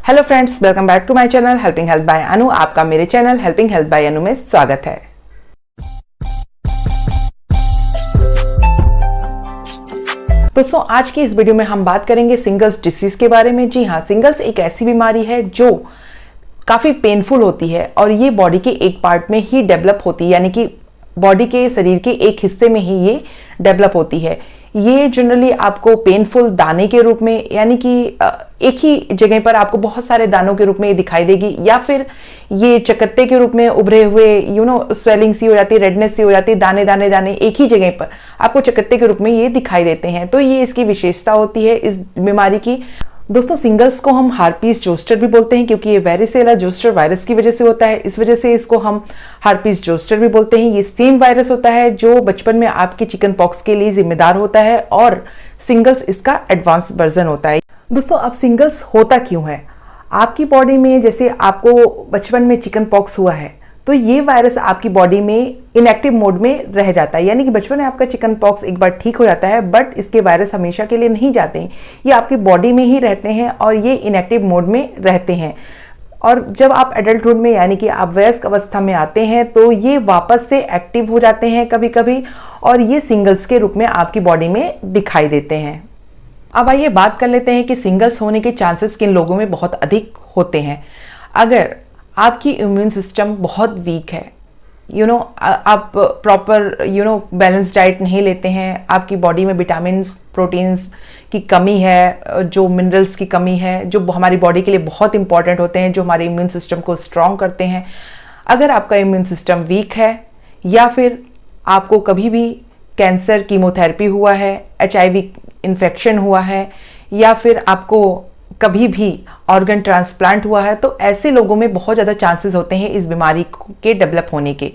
Hello friends, welcome back to my channel helping health by Anu. आपका मेरे channel helping health by Anu में स्वागत है। दोस्तों, आज की इस वीडियो में हम बात करेंगे सिंगल्स डिसीज के बारे में। जी हाँ, सिंगल्स एक ऐसी बीमारी है जो काफी पेनफुल होती है और ये बॉडी के एक पार्ट में ही डेवलप होती है, यानी कि बॉडी के शरीर के एक हिस्से में ही ये डेवलप होती है। ये जनरली आपको पेनफुल दाने के रूप में, यानी कि एक ही जगह पर आपको बहुत सारे दानों के रूप में ये दिखाई देगी, या फिर ये चकत्ते के रूप में उभरे हुए स्वेलिंग सी हो जाती है, रेडनेस सी हो जाती है, दाने दाने दाने एक ही जगह पर आपको चकत्ते के रूप में ये दिखाई देते हैं। तो ये इसकी विशेषता होती है इस बीमारी की। दोस्तों, सिंगल्स को हम हार्पीज जोस्टर भी बोलते हैं क्योंकि ये वेरिसेला जोस्टर वायरस की वजह से होता है। इस वजह से इसको हम हार्पीज जोस्टर भी बोलते हैं। ये सेम वायरस होता है जो बचपन में आपके चिकन पॉक्स के लिए जिम्मेदार होता है और सिंगल्स इसका एडवांस वर्जन होता है। दोस्तों, अब सिंगल्स होता क्यों है? आपकी बॉडी में जैसे आपको बचपन में चिकन पॉक्स हुआ है तो ये वायरस आपकी बॉडी में इनएक्टिव मोड में रह जाता है, यानी कि बचपन में आपका चिकन पॉक्स एक बार ठीक हो जाता है, बट इसके वायरस हमेशा के लिए नहीं जाते हैं। ये आपकी बॉडी में ही रहते हैं और ये इनएक्टिव मोड में रहते हैं। और जब आप एडल्टहुड में, यानी कि आप वयस्क अवस्था में आते हैं, तो ये वापस से एक्टिव हो जाते हैं कभी कभी, और ये सिंगल्स के रूप में आपकी बॉडी में दिखाई देते हैं। अब आइए बात कर लेते हैं कि सिंगल्स होने के चांसेस किन लोगों में बहुत अधिक होते हैं। अगर आपकी इम्यून सिस्टम बहुत वीक है, आप प्रॉपर बैलेंस डाइट नहीं लेते हैं, आपकी बॉडी में विटामिन्स प्रोटीन्स की कमी है, जो मिनरल्स की कमी है, जो हमारी बॉडी के लिए बहुत इंपॉर्टेंट होते हैं, जो हमारे इम्यून सिस्टम को स्ट्रांग करते हैं। अगर आपका इम्यून सिस्टम वीक है, या फिर आपको कभी भी कैंसर कीमोथेरेपी हुआ है, HIV इन्फेक्शन हुआ है, या फिर आपको कभी भी ऑर्गन ट्रांसप्लांट हुआ है, तो ऐसे लोगों में बहुत ज़्यादा चांसेस होते हैं इस बीमारी के डेवलप होने के।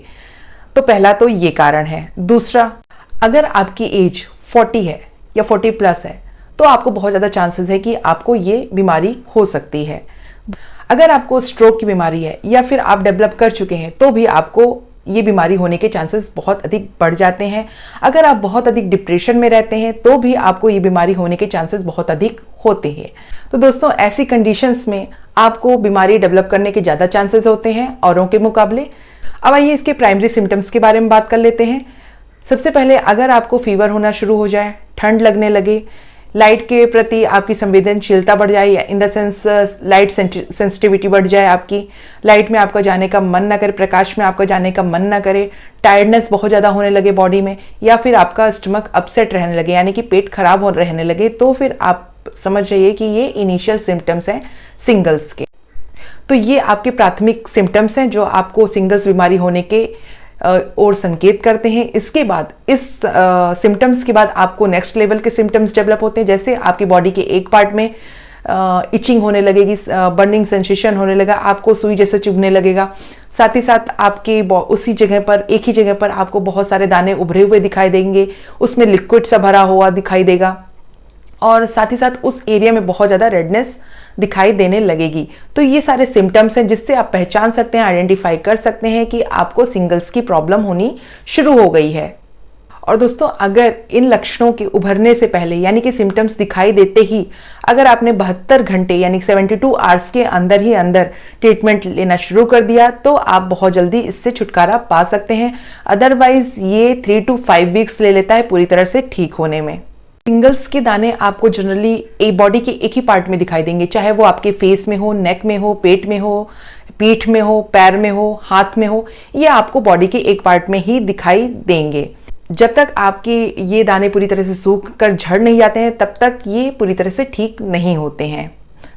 तो पहला तो ये कारण है। दूसरा, अगर आपकी एज 40 है या 40+ है तो आपको बहुत ज़्यादा चांसेस है कि आपको ये बीमारी हो सकती है। अगर आपको स्ट्रोक की बीमारी है या फिर आप डेवलप कर चुके हैं तो भी आपको ये बीमारी होने के चांसेस बहुत अधिक बढ़ जाते हैं। अगर आप बहुत अधिक डिप्रेशन में रहते हैं तो भी आपको ये बीमारी होने के चांसेस बहुत अधिक होते हैं। तो दोस्तों, ऐसी कंडीशंस में आपको बीमारी डेवलप करने के ज़्यादा चांसेस होते हैं औरों के मुकाबले। अब आइए इसके प्राइमरी सिम्टम्स के बारे में बात कर लेते हैं। सबसे पहले, अगर आपको फीवर होना शुरू हो जाए, ठंड लगने लगे, लाइट के प्रति आपकी संवेदनशीलता बढ़ जाए, in the sense light sensitivity बढ़ जाए, आपकी लाइट में आपका जाने का मन ना करे, प्रकाश में आपका जाने का मन ना करे, टायर्डनेस बहुत ज़्यादा होने लगे बॉडी में, या फिर आपका स्टमक अपसेट रहने लगे, यानी कि पेट खराब हो रहने लगे, तो फिर आप समझ जाइए कि ये इनिशियल सिम्टम्स हैं सिंगल्स के। तो ये आपके प्राथमिक सिम्टम्स हैं जो आपको सिंगल्स बीमारी होने के और संकेत करते हैं। इसके बाद इस सिम्टम्स के बाद आपको नेक्स्ट लेवल के सिम्टम्स डेवलप होते हैं, जैसे आपकी बॉडी के एक पार्ट में इचिंग होने लगेगी, बर्निंग सेंसेशन होने लगा, आपको सुई जैसे चुभने लगेगा। साथ ही साथ आपके उसी जगह पर, एक ही जगह पर आपको बहुत सारे दाने उभरे हुए दिखाई देंगे, उसमें लिक्विड सा भरा हुआ दिखाई देगा, और साथ ही साथ उस एरिया में बहुत ज़्यादा रेडनेस दिखाई देने लगेगी। तो ये सारे सिम्टम्स हैं जिससे आप पहचान सकते हैं, आइडेंटिफाई कर सकते हैं कि आपको सिंगल्स की प्रॉब्लम होनी शुरू हो गई है। और दोस्तों, अगर इन लक्षणों के उभरने से पहले, यानी कि सिम्टम्स दिखाई देते ही अगर आपने 72 घंटे यानी 72 आवर्स के अंदर ही अंदर ट्रीटमेंट लेना शुरू कर दिया तो आप बहुत जल्दी इससे छुटकारा पा सकते हैं। अदरवाइज ये 3 to 5 वीक्स ले लेता है पूरी तरह से ठीक होने में। सिंगल्स के दाने आपको जनरली बॉडी के एक ही पार्ट में दिखाई देंगे, चाहे वो आपके फेस में हो, नेक में हो, पेट में हो, पीठ में हो, पैर में हो, हाथ में हो, ये आपको बॉडी के एक पार्ट में ही दिखाई देंगे। जब तक आपके ये दाने पूरी तरह से सूख कर झड़ नहीं जाते हैं तब तक ये पूरी तरह से ठीक नहीं होते हैं।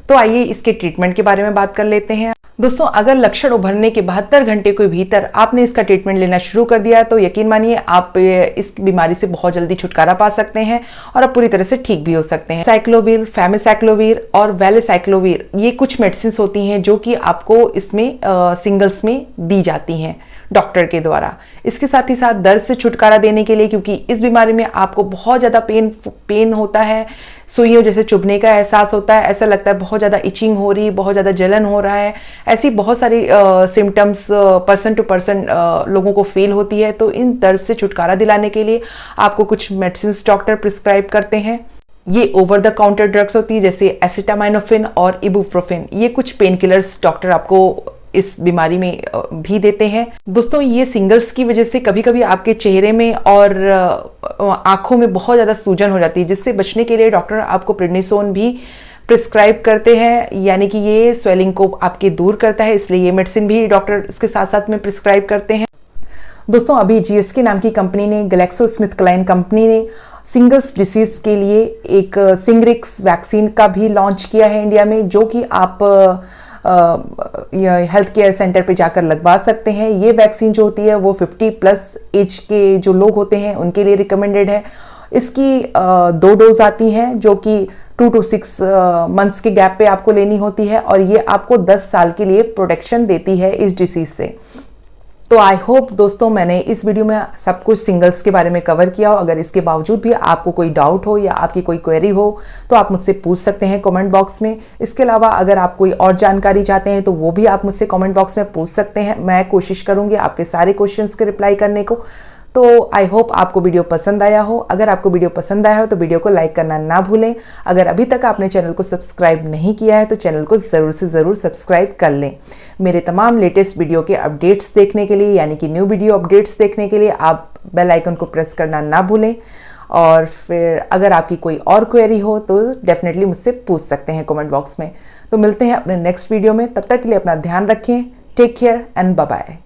तो आइए इसके ट्रीटमेंट के बारे में बात कर लेते हैं। दोस्तों, अगर लक्षण उभरने के 72 घंटे के भीतर आपने इसका ट्रीटमेंट लेना शुरू कर दिया तो यकीन मानिए आप इस बीमारी से बहुत जल्दी छुटकारा पा सकते हैं और आप पूरी तरह से ठीक भी हो सकते हैं। साइक्लोवीर, फेमिसाइक्लोवीर और वैलेसाइक्लोवीर ये कुछ मेडिसिन होती हैं जो कि आपको इसमें सिंगल्स में दी जाती हैं डॉक्टर के द्वारा। इसके साथ ही साथ दर्द से छुटकारा देने के लिए, क्योंकि इस बीमारी में आपको बहुत ज़्यादा पेन होता है, सुइयों जैसे चुभने का एहसास होता है, ऐसा लगता है बहुत ज़्यादा इचिंग हो रही, बहुत ज़्यादा जलन हो रहा है, ऐसी बहुत सारी सिम्टम्स पर्सन टू पर्सन लोगों को फील होती है। तो इन दर्द से छुटकारा दिलाने के लिए आपको कुछ मेडिसिन डॉक्टर प्रिस्क्राइब करते हैं। ये ओवर द काउंटर ड्रग्स होती है जैसे एसिटामाइनोफिन और इबुप्रोफेन। ये कुछ पेन किलर्स डॉक्टर आपको इस बीमारी में भी देते हैं। दोस्तों ये सिंगल्स की वजह से कभी कभी आपके चेहरे में और आंखों में बहुत ज़्यादा सूजन हो जाती है, जिससे बचने के लिए डॉक्टर आपको प्रेडनिसोन भी प्रिस्क्राइब करते हैं, यानी कि ये स्वेलिंग को आपके दूर करता है, इसलिए ये मेडिसिन भी डॉक्टर इसके साथ साथ में प्रिस्क्राइब करते हैं। दोस्तों अभी GSK नाम की कंपनी ने, ग्लैक्सोस्मिथक्लाइन कंपनी ने सिंगल्स डिसीज के लिए एक सिंग्रिक्स वैक्सीन का भी लॉन्च किया है इंडिया में, जो कि आप हेल्थ केयर सेंटर पे जाकर लगवा सकते हैं। ये वैक्सीन जो होती है वो 50+ एज के जो लोग होते हैं उनके लिए रिकमेंडेड है। इसकी 2 डोज आती हैं जो कि 2 to 6 मंथ्स के गैप पे आपको लेनी होती है, और ये आपको 10 साल के लिए प्रोटेक्शन देती है इस डिसीज से। तो आई होप दोस्तों मैंने इस वीडियो में सब कुछ सिंगल्स के बारे में कवर किया हो। अगर इसके बावजूद भी आपको कोई डाउट हो या आपकी कोई क्वेरी हो तो आप मुझसे पूछ सकते हैं कमेंट बॉक्स में। इसके अलावा अगर आप कोई और जानकारी चाहते हैं तो वो भी आप मुझसे कमेंट बॉक्स में पूछ सकते हैं। मैं कोशिश करूंगी आपके सारे क्वेश्चंस के रिप्लाई करने को। तो आई होप आपको वीडियो पसंद आया हो। अगर आपको वीडियो पसंद आया हो तो वीडियो को लाइक करना ना भूलें। अगर अभी तक आपने चैनल को सब्सक्राइब नहीं किया है तो चैनल को ज़रूर से ज़रूर सब्सक्राइब कर लें। मेरे तमाम लेटेस्ट वीडियो के अपडेट्स देखने के लिए, यानी कि न्यू वीडियो अपडेट्स देखने के लिए आप बेल आइकन को प्रेस करना ना भूलें। और फिर अगर आपकी कोई और क्वेरी हो तो डेफिनेटली मुझसे पूछ सकते हैं कमेंट बॉक्स में। तो मिलते हैं अपने नेक्स्ट वीडियो में, तब तक के लिए अपना ध्यान रखें। Take care and bye bye.